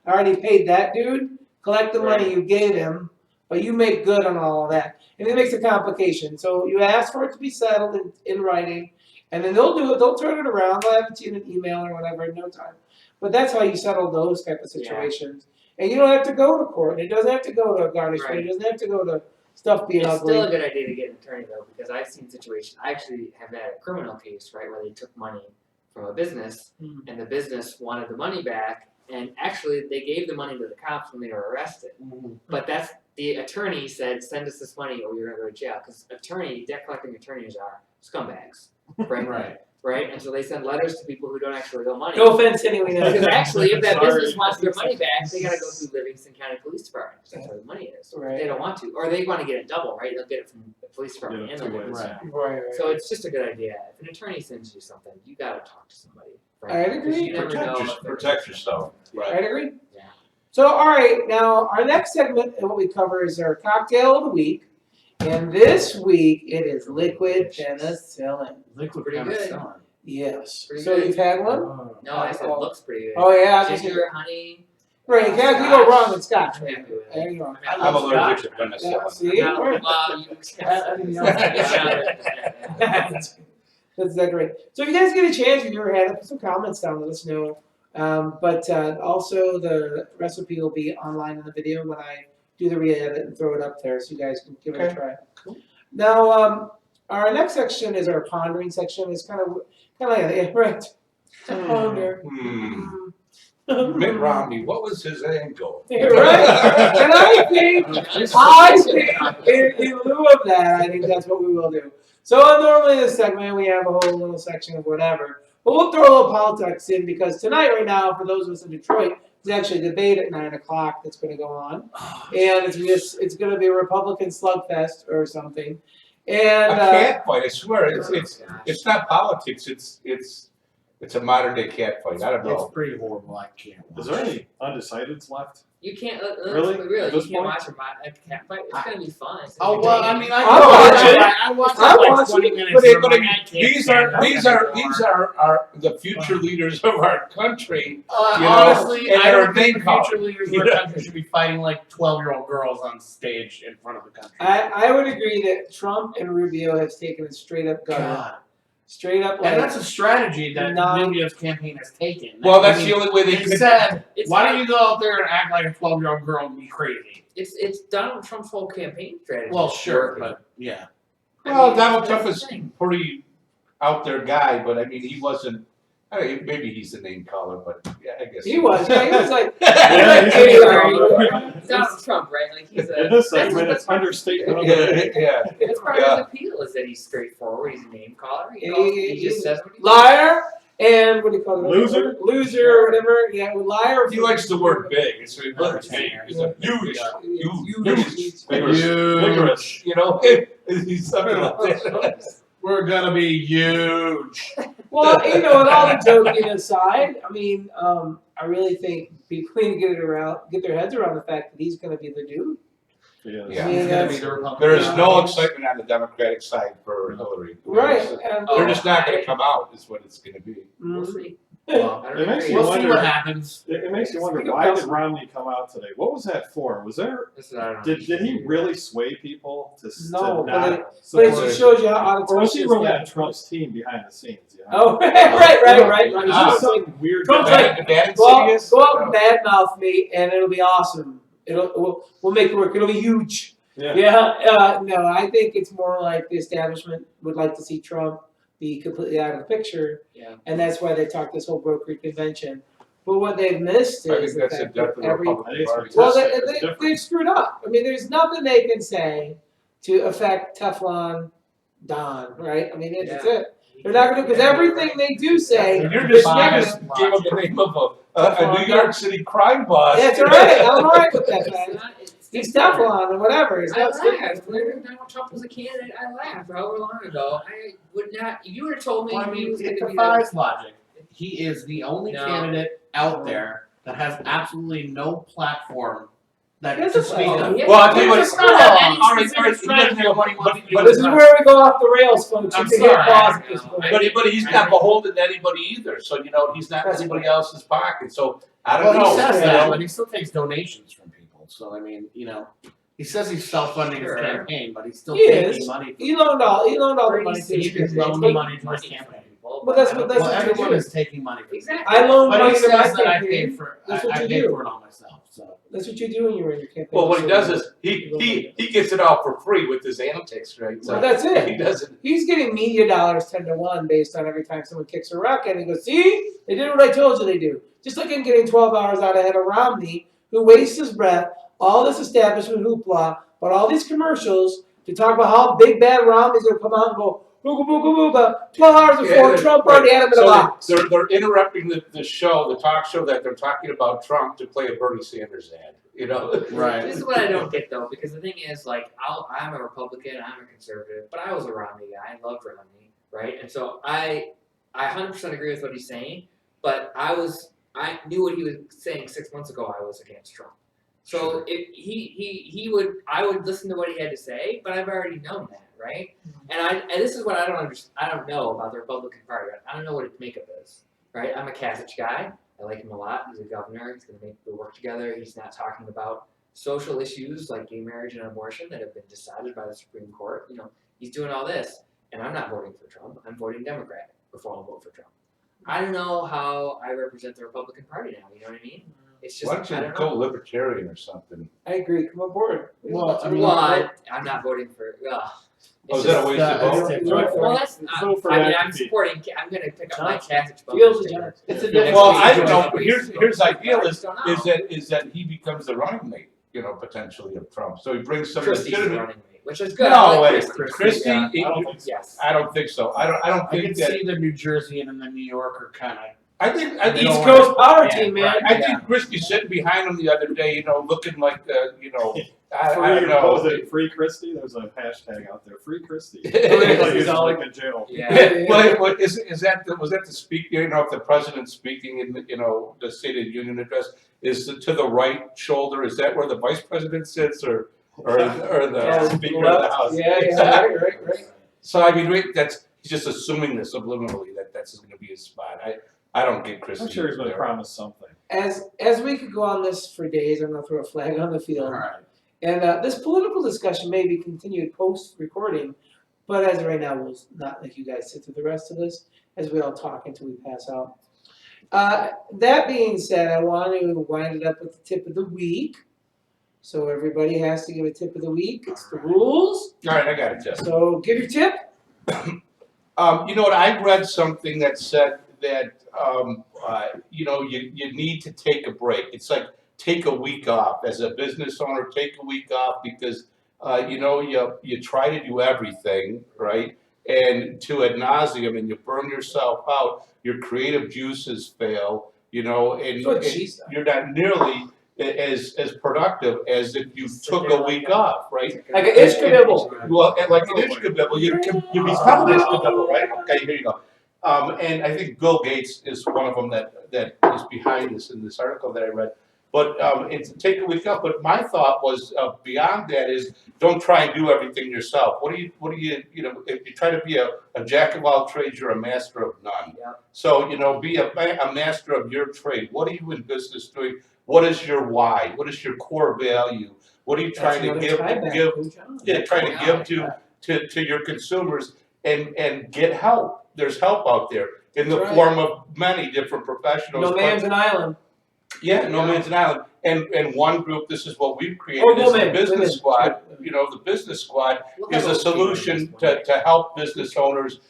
I already paid that dude. Collect the money you gave him, but you make good on all of that. And it makes a complication. So you ask for it to be settled in writing, and then they'll do it. They'll turn it around. They'll have it to you in an email or whatever in no time. But that's how you settle those type of situations. And you don't have to go to court. It doesn't have to go to a garnishment. Right. It doesn't have to go to stuff being It's ugly. still a good idea to get an attorney though, because I've seen situations. I actually have had a criminal case, right, where they took money from a business, Mhm. and the business wanted the money back, and actually they gave the money to the cops when they were arrested. But that's the attorney said, send us this money or you're gonna go to jail. Because debt collecting attorneys are scumbags, right? Right. Right? And so they send letters to people who don't actually owe money. No offense anyway. Because actually, if that Sorry. business wants their money back, they gotta go through Livingston County Police Department, because that's where the money is. Right. They don't want to, or they wanna get it double, right? They'll get it from the police department and the two ways. Livingston. Right. Right. So it's just a good idea. If an attorney sends you something, you gotta talk to somebody. I agree. You never know if they're- Protect yourself. Right. I'd agree. Yeah. So, all right, now our next segment and what we cover is our cocktail of the week. And this week it is liquid penicillin. Liquid Pretty good. penicillin. Yes. Pretty So good. you've had one? Oh. No, I said looks pretty good. Oh yeah, I was Ginger, honey. right. You can't go wrong with scotch. I'm Right? happy with it. There you go. I I'm love allergic to scotch. Yeah, penicillin. see? Wow, you. I didn't know. Yeah. That's that great. So if you guys get a chance, if you ever had it, put some comments down, let us know. But also the recipe will be online in the video when I do the re-edit and throw it up there, so you guys can give it a Okay. try. Cool. Now, our next section is our pondering section. It's kind of like right. To ponder. Mitt Romney, what was his angle? You're right. And I think in lieu of that, I think that's what we will do. So normally in this segment we have a whole little section of whatever. But we'll throw a little politics in because tonight, right now, for those of us in Detroit, there's actually a debate at 9 o'clock that's going to go on, and it's going to be a Republican slugfest or something. And A cat fight, I swear, it's not politics, it's a modern day cat fight, I don't It's know. pretty horrible. I can't. Is there any undecideds left? You can't Really? really At you this can't point? watch a cat fight. It's gonna be fun. It's Oh well, I entertaining. mean, I'll watch it. I watched I'll like watch 20 it. minutes. But and I'm but like, I can't these stand are it these anymore. are the future leaders of our country. you know, Honestly, and I they're don't think name the future called. leaders of You our know? country should be fighting like 12-year-old girls on stage in front of the country. I would agree that Trump and Rubio have taken a straight up gutter, God. straight up like. And that's a strategy that No. Rubio's campaign has taken. Well, I that's mean, the only way they they could. said, It's why not- don't you go out there and act like a 12-year-old girl and be crazy? It's Donald Trump's whole campaign strategy. Well, is sure, working. but yeah. Well, I mean, Donald that's Trump the is thing. pretty out there guy, but I mean, he wasn't. I mean, maybe he's the name caller, but yeah, I guess He was, yeah, he was like. Yeah, he's Anyway, It's Donald Trump, right? Like he's a. In this that's- segment, that's it's part- understatement of the day. yeah. That's part of his appeal is that he's straightforward. He's a name caller. He just says what he liar and what do you call it? Loser? Loser or whatever. Yeah, liar. He likes the word big. It's a huge, Vigorous. you know, he's something like that. We're gonna be huge. Well, you know, and all the joking aside, I mean, I really think people need to get their heads around the fact that he's going to be the dude. Yes. Yeah. I mean, He's gonna be that's the Republican. There is no Yeah. excitement on the Democratic side for Hillary. right. They're And, Oh, just not going to come out. Is what it's going to be. We'll mm, see. Well, I don't It makes agree. you we'll see wonder- what happens. It makes you wonder, Speaking of why did gossip. Romney come out today? What was that for? Was there, This is- I don't did he really sway people to No, to but not but it support just it? shows you how out of Or was touch he this really guy on Trump's team behind the scenes? You know? Oh, right. It's Ah. just something weird. Trump's that- like, Bad Go Insidious? out and badmouth me, and it'll be awesome. We'll make it work. It'll be huge. yeah. Yeah. No, I think it's more like the establishment would like to see Trump be completely out of the picture, Yeah. and that's why they talked this whole brokered convention. But what they've missed I is think the that's a fact that definite every Republican Party. well, It's different. they've screwed up. I mean, there's nothing they can say to affect Teflon Don, right? I mean, that's Yeah. it. They're not going to, because everything they do say And you're is just negative. give him the name of a New York City crime boss. That's all right. I'm all right with that, It's man. not- it's He's different. Teflon or whatever. It's I not laughed when Donald Trump was a candidate. I laughed however long ago. I would not. If you would have told me Well, I he mean, was it going to be defies logic. He is the only No. candidate out there that has absolutely no platform that He has to a speak platform. of. Yeah. Well, I'll tell you what. He does not have any All right, specific all right, he doesn't strategy have of what he wants to do. but This is where we go off the rails, folks. I'm You can hit sorry. pause at this point. But he's not beholden to anybody either. So you know he's not in anybody else's pocket. So I don't Well, know. he says you that, know. but he still takes donations from people. So I mean, you know, he says he's self-funding Sure. his campaign, but he's still He taking is. money. From He loaned all the Pretty money to He secret. can the loan They the take money to his money campaign. from people, Well, that's I what- don't- that's Well, what you everyone do. is taking money from people. Exactly. I loaned But money he to my says that I campaign. paid for That's what I you paid do. for it all myself. So That's what you do when you're in your campaign. Well, what he does is he gets it all for free with his antics, right? Well, that's it. He doesn't. He's getting media dollars 10-1 based on every time someone kicks a rock and he goes, see, they did what I told you they do. Just like him getting 12 hours out ahead of Romney, who wastes his breath, all this establishment hoopla, but all these commercials to talk about how big bad Romney's gonna come out and go, booga booga booga, 12 hours before Yeah, Trump right. already had him in a So box. they're interrupting the show, the talk show that they're talking about Trump to play a Bernie Sanders ad. You know. right. This is what I don't get though, because the thing is, like, I'm a Republican, I'm a conservative, but I was a Romney guy. I loved Romney, right? And so I 100% agree with what he's saying, but I knew what he was saying 6 months ago. I was against Trump. So if I would listen to what he had to say, but I've already known that, right? And this is what I don't understand. I don't know about the Republican Party. I don't know what its makeup is, right? I'm a Kasich guy. I like him a lot. He's a governor. He's going to make the work together. He's not talking about social issues like gay marriage and abortion that have been decided by the Supreme Court. You know, he's doing all this, and I'm not voting for Trump. I'm voting Democrat before I'll vote for Trump. I don't know how I represent the Republican Party now. You know what I mean? It's just Why don't I you don't go know. libertarian or something? I agree, come aboard. Well, I mean, Well, I'm not voting for. Oh, is that a waste of It's vote? different. Well, that's Vote for I mean, McAfee. I'm supporting. I'm going to pick up my Kasich bumper Feels the sticker. generous. It's a Yeah. difference. Well, Next I week, don't know. next But week. here's the ideal I just don't know. is that he becomes the running mate, you know, potentially of Trump. So he brings some Christie's the legitimate. running mate. which is good. I No, like wait, Christie. Christie, Yeah, I don't think so. Yes. I don't think so. I don't I think can that, see the New Jersey and the New Yorker kind of. I think They East don't Coast power yeah, team, man. right. I think Christie sitting behind him the other day, looking like, I don't know. What was it? Free Christie? There was a hashtag out there. Free Christie. Yeah, Like he's he's all- like in jail. Yeah. Well, was that the speak? If the president speaking in the State of the Union address is to the right shoulder? Is that where the vice president sits, or the Speaker of the House? Yeah, right. So I mean, he's just assuming this subliminally that that's going to be his spot. I don't get Christie. I'm sure he's been there. promised something. As we could go on this for days, I'm gonna throw a flag on the field. Alright. And this political discussion may be continued post-recording, but as of right now, we'll not let you guys sit through the rest of this as we all talk until we pass out. That being said, I want to wind it up with the tip of the week. So everybody has to give a tip of the week. It's the rules. All right, I got it, Jeff. So give your tip. You know what? I read something that said that you need to take a break. It's like take a week off as a business owner. Take a week off because you try to do everything right, and to ad nauseum, and you burn yourself out. Your creative juices fail. And What she said. you're not nearly as productive as if you took a week off, right? Like an Ishkabibble. Well, and like an Ishkabibble, you become an Ishkabibble, right? Okay, here you go. And I think Bill Gates is one of them that is behind this in this article that I read. But it's take a week off. But my thought was beyond that is don't try and do everything yourself. What do you if you try to be a jack of all trades, you're a master of none. Yeah. So be a master of your trade. What are you in business doing? What is your why? What is your core value? What are you trying to give to your consumers and get help? There's help out there in the That's right. form of many different professionals. No but- man's an island. Yeah, no man's an island. And one group, this is what we've created, Or is the woman, business women. squad. The business squad We'll is have a team on solution this one. to help business owners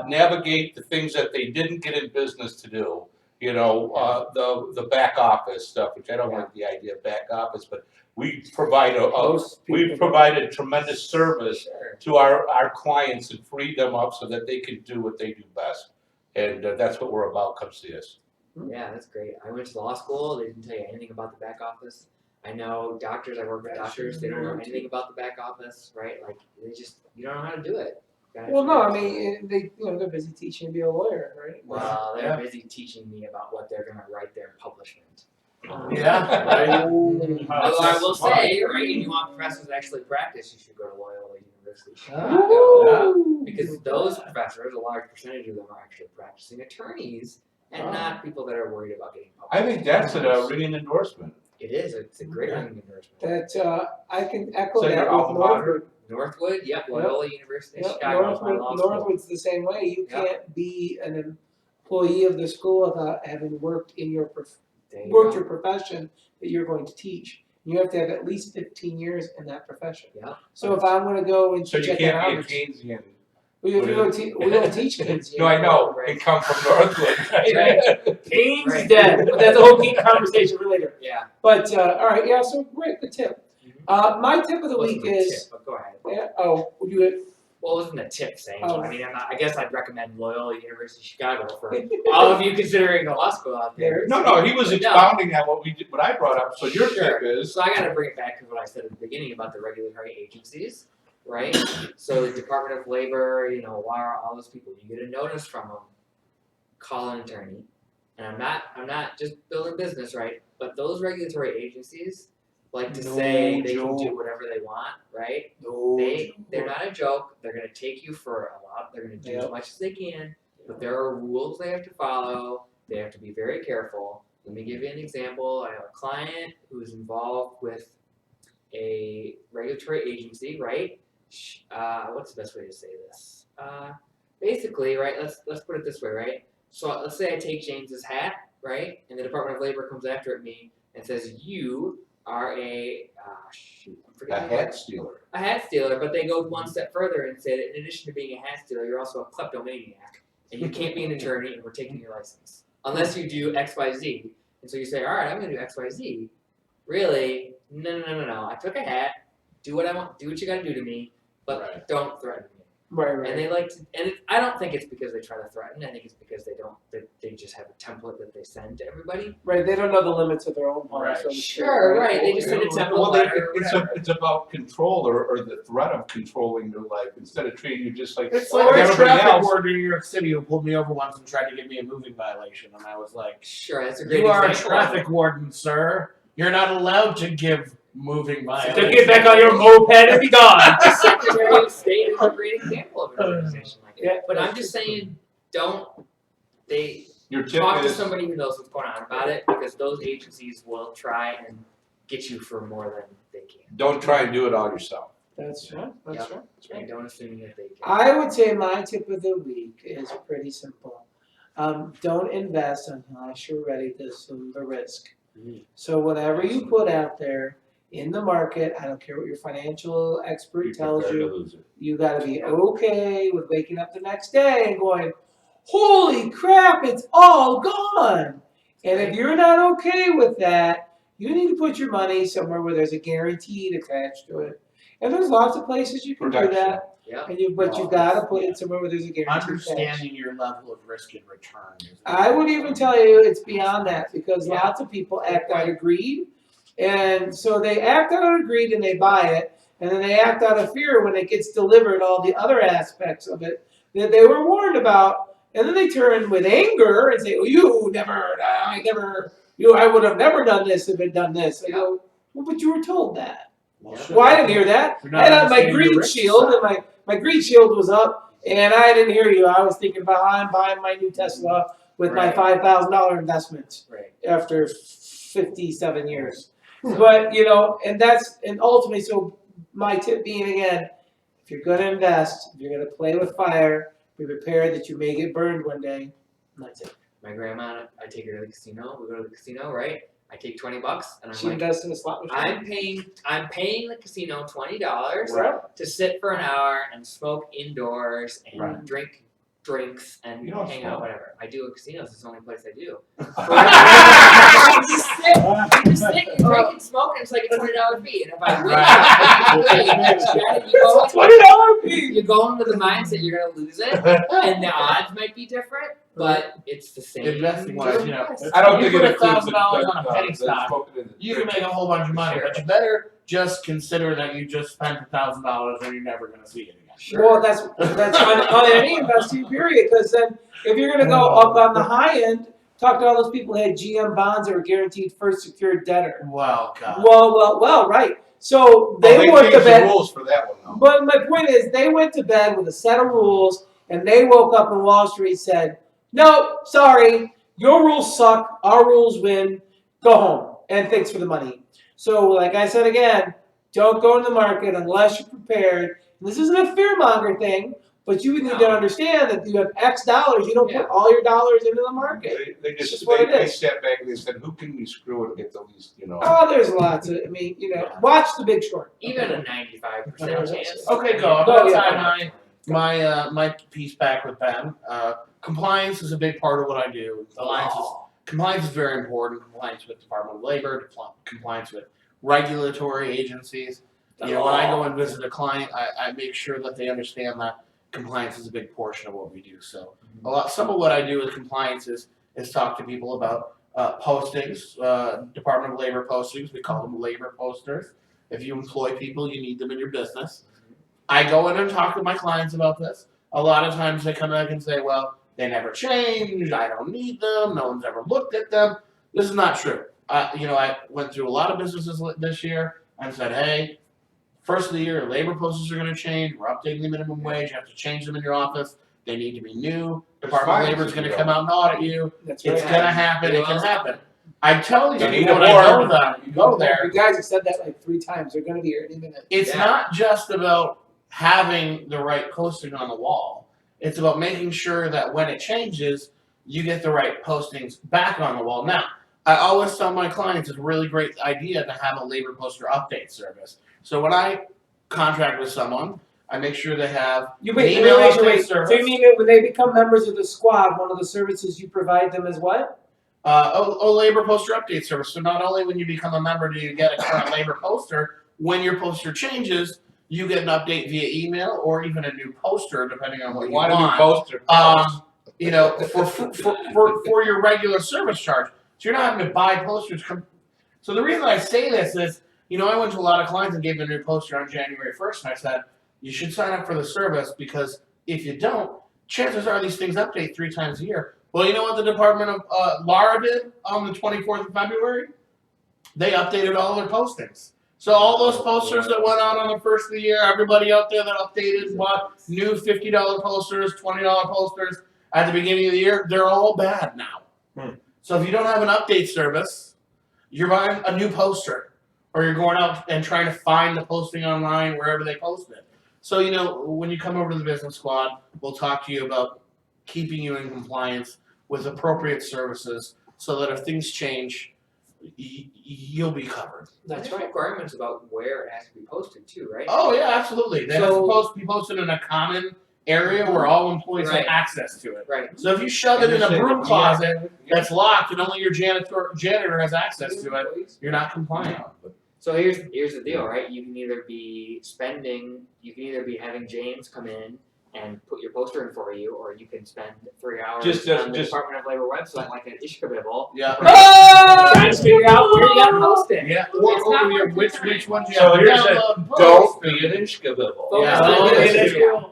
navigate the things that they didn't get in business to do. The back office stuff, which I don't like the idea of back office, but we provide Most people we've don't. provided tremendous service Sure. to our clients and freed them up so that they can do what they do best. And that's what we're about. Come see us. Yeah, that's great. I went to law school. They didn't tell you anything about the back office. I know doctors. I work with doctors. They don't know anything about the back office, right? Like you don't know how to do it. You gotta Well, no, I figure it mean, out. they're busy teaching to be a lawyer, right? Well, they're busy teaching me about what they're gonna write their publishment. Yeah, right. Although I will say, right, if you want professors to actually practice, you should go to Loyola University Ah. Chicago. Because those professors, a large percentage of them are actually practicing attorneys and Oh. not people that are worried about getting published. I think that's a ringing endorsement. It is. It's a great ringing endorsement. That I can echo So that your with alma mater? Northwood. Northwood, yep, Loyola University Yep, Chicago is my law school. Northwood's the same way. You Yep. can't be an employee of the school without having worked in your There you worked go. your profession that you're going to teach. You have to have at least 15 years in that profession. Yeah. So if I'm going to go and So you check can't out, be a Keynesian. we don't teach kids. No, I know, Right. and come from Northwood. Keynes is Right. dead, but that's a whole geek conversation for later. Yeah. But all right, yeah. So great, good tip. My tip of the Wasn't week a is tip, but go ahead. yeah. Oh, you Well, it wasn't a tip saying. Oh. I mean, I guess I'd recommend Loyola University Chicago for all of you considering a law school out there. No, he was No. expounding on what I brought up, so your Sure. tip is, So I gotta bring it back to what I said at the beginning about the regulatory agencies, right? So the Department of Labor, WARA, all those people, you get a notice from them, call an attorney. And I'm not just building business, right? But those regulatory agencies like to say they can do whatever they want, right? They're not a joke. They're gonna take you for a lot. They're gonna do as Yep. much as they can, but there are rules they have to follow. They have to be very careful. Let me give you an example. I have a client who's involved with a regulatory agency, right? What's the best way to say this? Basically, right? Let's put it this way, right? So let's say I take James's hat, right? And the Department of Labor comes after me and says you are I'm a forgetting hat stealer. a hat stealer, but they go one step further and say that in addition to being a hat stealer, you're also a kleptomaniac, and you can't be an attorney, and we're taking your license unless you do X, Y, Z. And so you say, all right, I'm going to do X, Y, Z. Really? No. I took a hat. Do what I want. Do what you got to do to me. but Right. don't threaten me. Right, And they like to, and I don't think it's because they try to threaten. I think it's because they just have a template that they send to everybody. Right, they don't know the limits of their own home, Right. so to speak, Sure, right. They just send a template Well, letter or it's whatever. it's about control or the threat of controlling your life instead of treating you just like It's like like a everybody traffic else. warden in New York City who pulled me over once and tried to give me a moving violation, and I was like, Sure, that's a great "You are a example of it. traffic warden, sir. You're not allowed to give moving violations." So get back on your moped and be gone. The Secretary of State is a great example of an organization like it. Yeah, But I'm that's just true. saying, Your tip talk to is somebody who knows what's going on about it, because those agencies will try and get you for more than they can. don't try and do it all yourself. That's right, that's Yep. right. And don't assume that they can. I would say my tip of the week is pretty simple. Don't invest unless you're ready to assume the risk. Mhm. So whatever you put out there in the market, I don't care what your financial expert Be tells prepared to you, lose it. you gotta be okay with waking up the next day and going, holy crap, it's all gone. And if you're not okay with that, you need to put your money somewhere where there's a guaranteed attached to it. And there's lots of places you can do Protection. that, Yeah. but you gotta put it somewhere where there's a guaranteed attached. Understanding your level of risk and return. is I would even tell you it's beyond that, because Yeah. lots of people act out of greed. And so they act out of greed and they buy it, and then they act out of fear when it gets delivered, all the other aspects of it that they were warned about. And then they turn with anger and say, "Oh, I would have never done this if it done this." I go, "Well, but you were told that." Well, Yeah. shit. Well, I didn't hear that. You're I not had my understanding the greed risk shield, side. and my greed shield was up, and I didn't hear you. I was thinking about how I'm buying my new Tesla with my Right. $5,000 investment Right. after 57 years. But, and ultimately, so my tip being again, if you're gonna invest, if you're gonna play with fire, be prepared that you may get burned one day. And that's it. My grandma, I take her to the casino. We go to the casino, right? I take $20 and I'm She like, invests in a slot machine. I'm paying the casino $20 Right. to sit for an hour and smoke indoors and Right. drink drinks and You don't hang smoke. out, whatever. I do at casinos. It's the only place I do. Right. You just sit, you drink and smoke, and it's like a $20 fee. And if I win, Right. you go, $20 fee. you go in with the mindset you're gonna lose it, and the odds might be different, but it's the same. Investing wise, I don't You think put it includes the $1,000 on a penny the stock, smoking in the you can drink. make a whole bunch of money, Sure. but you better just consider that you just spent $1,000 and you're never going to see it again. Sure. Well, that's on any investing period, because then if you're gonna go up on the high end, talk to all those people who had GM bonds that were guaranteed first secured debtor. Well, God. Well, right. So Well, they went to changed the bed. rules for that one though. But my point is, they went to bed with a set of rules, and they woke up and Wall Street said, "No, sorry, your rules suck. Our rules win. Go home, and thanks for the money." So, like I said again, don't go in the market unless you're prepared. This isn't a fearmonger thing, but you need to No. understand that you have X dollars. You don't Yeah. put all your dollars into the market. They It's just just what it they is. sat back and they said, "Who can we screw and get the least?" Oh, there's lots of. I mean, watch The Big Short. Even a 95% chance. Okay, go. I'm Go, gonna yeah. tie my piece back with Ben. Compliance is a big part of what I do. Compliance is very important. Compliance with Department of Labor, compliance with regulatory agencies. When I go and visit a client, I make sure that they understand that compliance is a big portion of what we do. So some of what I do with compliance is talk to people about postings, Department of Labor postings. We call them labor posters. If you employ people, you need them in your business. I go in and talk to my clients about this. A lot of times they come back and say, "Well, they never changed. I don't need them. No one's ever looked at them." This is not true. I went through a lot of businesses this year and said, "Hey, first of the year, labor posters are going to change. We're updating the minimum wage. You have to change them in your office. They need to be new. Department of fines Labor is if going you to come out and audit you. That's It's right. going to happen. It can happen." I tell you You need when a I go warrant. there, you go there. You guys have said that like 3 times. They're gonna be here any minute. It's Yeah. not just about having the right posting on the wall. It's about making sure that when it changes, you get the right postings back on the wall. Now, I always tell my clients it's a really great idea to have a labor poster update service. So when I contract with someone, I make sure they have You an wait, email wait, update wait. service. So you mean that when they become members of the squad, one of the services you provide them is what? A labor poster update service. So not only when you become a member do you get a current labor poster, when your poster changes, you get an update via email or even a new poster, depending on what you Want a new want. poster? You know, for your regular service charge. So you're not having to buy posters. So the reason I say this is, you know, I went to a lot of clients and gave them a new poster on January 1st, and I said, you should sign up for the service because if you don't, chances are these things update 3 times a year. Well, you know what the Department of Laura did on the 24th of February? They updated all their postings. So all those posters that went out on the first of the year, everybody out there that updated bought new $50 posters, $20 posters at the beginning of the year, they're all bad now. So if you don't have an update service, you're buying a new poster, or you're going out and trying to find the posting online wherever they post it. So, you know, when you come over to the Business Squad, we'll talk to you about keeping you in compliance with appropriate services so that if things change, you'll be covered. There's requirements about where it has to be posted too, right? Oh, yeah, absolutely. They're supposed to be posted in a common area where all employees have access to it. Right. So if you shove it in a broom closet that's locked and only your janitor has access to it, you're not compliant. So here's the deal, right? You can either be having James come in and put your poster in for you, or you can spend 3 hours on the Department of Labor website like an Ishkabibble. Yeah. Trying to figure out where you got to post it. Yeah. Which ones you So have to here's download. Don't be an Ishkabibble. Yeah.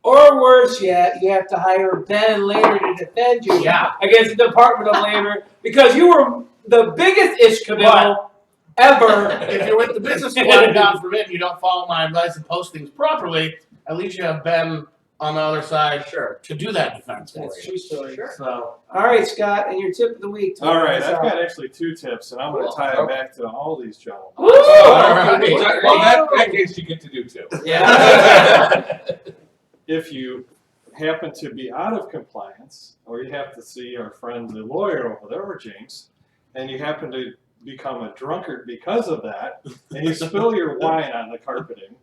Or worse yet, you have to hire Ben later to defend you against the Department of Labor because you were the biggest Ishkabibble ever. If you're with the Business Squad, God forbid, you don't follow my advice and post things properly, at least you have Ben on the other side to do that defense for That's you. true story. Sure. So, All right, Scott, and your tip of the week. All right, I've got actually 2 tips, and I'm going to tie it back to all these gentlemen. Woo! Well, that case you get to do too. Yeah. If you happen to be out of compliance, or you have to see our friend the lawyer over there, or James, and you happen to become a drunkard because of that, and you spill your wine on the carpeting,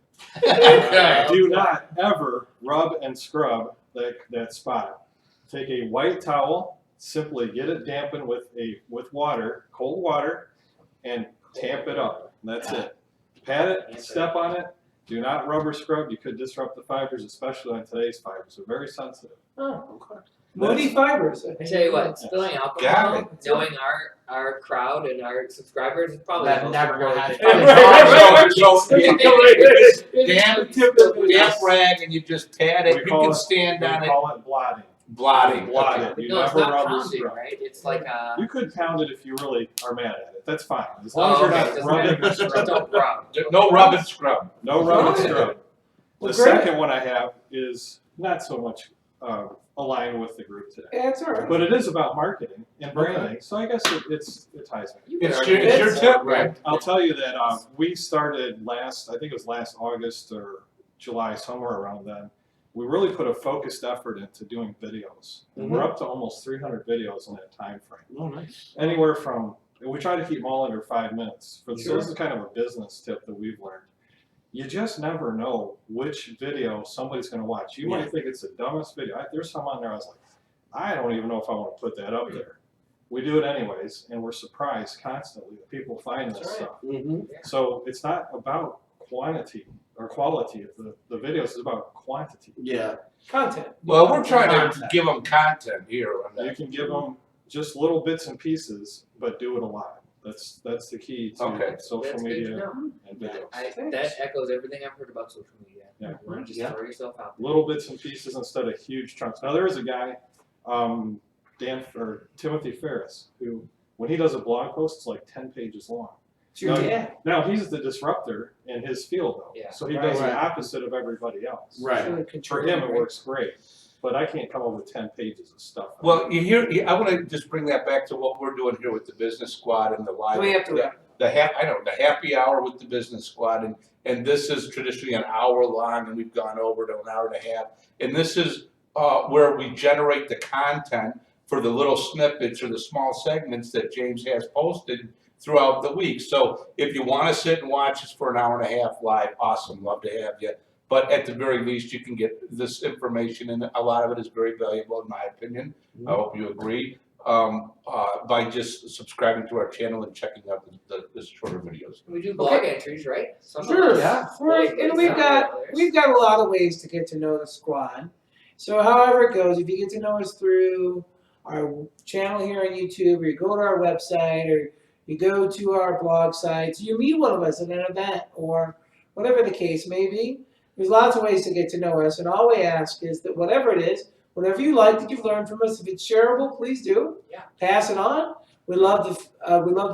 do not ever rub and scrub that spot. Take a white towel, simply get it dampened with water, cold water, and tamp it up. And that's it. Pat it, step on it. Do not rub or scrub. You could disrupt the fibers, especially on today's fibers. They're very sensitive. Oh, okay. Moody Fibers. I tell you what, spilling alcohol, knowing our crowd and our subscribers is probably the most never gonna important. happen. Damp rag and you just pat it. You can stand on We it. call it blotting. Blotting. Blot it. You No, it's never not rub or pounding, scrub. right? It's like a. You could pound it if you really are mad at it. That's fine. As long as you're not rubbing or scrubbing. Don't rub. No rub and scrub. No rub and scrub. Well, The great. second one I have is not so much aligned with the group today, Yeah, it's all right. but it is about marketing and branding. So I guess it ties me. It's your tip, right? I'll tell you that we started I think it was last August or July, somewhere around then. We really put a focused effort into doing videos. And we're up to almost 300 videos in that time frame. Oh, nice. Anywhere from, and we try to keep them all under 5 minutes. So this is kind of a business tip that we've learned. You just never know which video somebody's going to watch. You might think it's the dumbest video. There's some on there I was like, I don't even know if I want to put that up there. We do it anyways, and we're surprised constantly that people find this stuff. So it's not about quantity or quality of the videos, it's about quantity. Yeah. Content. Well, we're trying to give them content here. You can give them just little bits and pieces, but do it a lot. That's the key to social That's good to media know. and videos. That echoes everything I've heard about social media. Yeah. You want to just throw yourself out there. Little bits and pieces instead of huge chunks. Now there is a guy, Timothy Ferris, who when he does a blog post, it's like 10 pages long. Yeah. Now he's the disruptor in his field though, Yeah. so he does the opposite of everybody else. Right. For him, it works great, but I can't come up with 10 pages of stuff. Well, I want to just bring that back to what we're doing here with the Business Squad and the live. We have to The happy hour with the Business Squad, and this is traditionally an hour long, and we've gone over to an hour and a half. And this is where we generate the content for the little snippets or the small segments that James has posted throughout the week. So if you want to sit and watch us for an hour and a half live, awesome, love to have you. But at the very least, you can get this information, and a lot of it is very valuable in my opinion. I hope you agree. by just subscribing to our channel and checking out the shorter videos. We do blog entries, right? Some of Sure. us- Yeah. Right, and we've got a lot of ways to get to know the squad. So however it goes, if you get to know us through our channel here on YouTube, or you go to our website, or you go to our blog sites, you meet one of us at an event, or whatever the case may be, there's lots of ways to get to know us. And all we ask is that whatever it is, whatever you like that you've learned from us, if it's shareable, please do. Yeah. Pass it on. We love the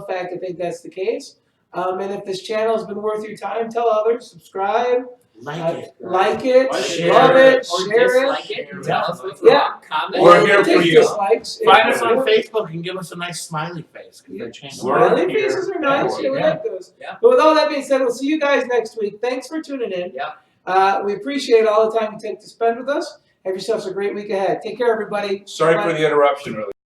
fact that think that's the case. And if this channel has been worth your time, tell others, subscribe, Like it. like it, Share love it, it, Or share dislike it. it. Tell us what's Yeah. wrong. Comment. We're here for Take you. dislikes. Find us If- on Facebook and give us a nice smiley face. 'Cause Yeah. they changed We're Smiley here. faces are nice. Yeah. Yeah, we like those. Yeah. But with all that being said, we'll see you guys next week. Thanks for tuning in. Yeah. We appreciate all the time you take to spend with us. Have yourselves a great week ahead. Take care, everybody. Sorry Bye. for the interruption earlier.